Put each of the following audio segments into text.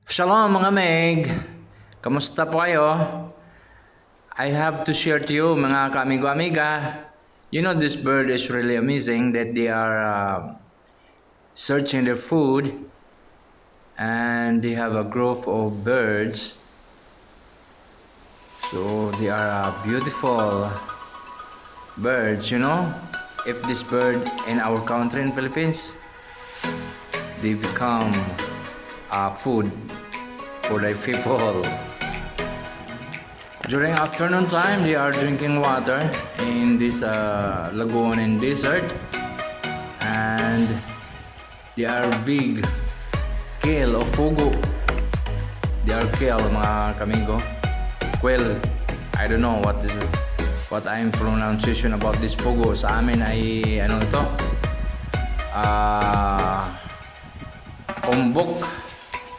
Shalom mga Meg! Kamusta po kayo? I have to share to you mga kaamigo-amiga. You know, this bird is really amazing that they are searching their food and they have a group of birds. So they are beautiful birds, you know. If this bird in our country in Philippines, they become food for the people. During afternoon time, they are drinking water in this lagoon and desert, and they are big quail o fugo. They are quail mga kamigo. Quil. I don't know what I'm pronunciation about this fugo. Sa amin ay ano ito? Umbok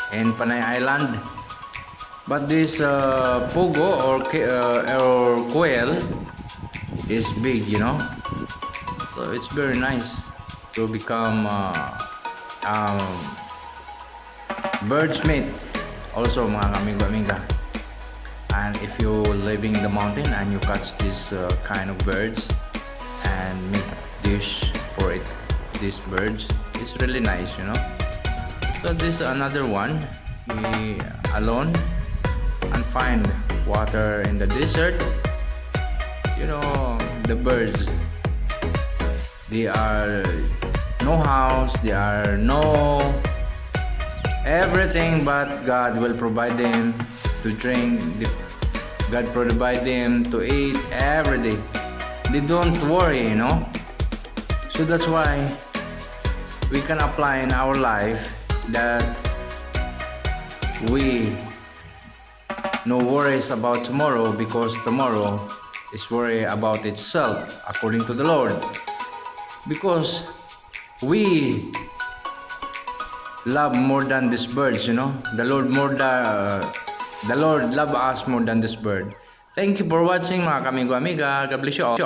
in Panay Island. But this pugo or quail is big, you know. So it's very nice to become bird's meat also mga amigo-amiga. And if you living in the mountain and you catch this kind of birds and make dish for it, these birds, it's really nice, you know. So this is another one. We alone and find water in the desert. You know, the birds, they are no house, they are no everything, but God will provide them to drink. God provide them to eat every day. They don't worry, you know. So that's why we can apply in our life that we no worries about tomorrow, because tomorrow is worry about itself according to the Lord. Because we love more than these birds, you know. The Lord love us more than this bird. Thank you for watching mga kamigo-amiga. God bless you all.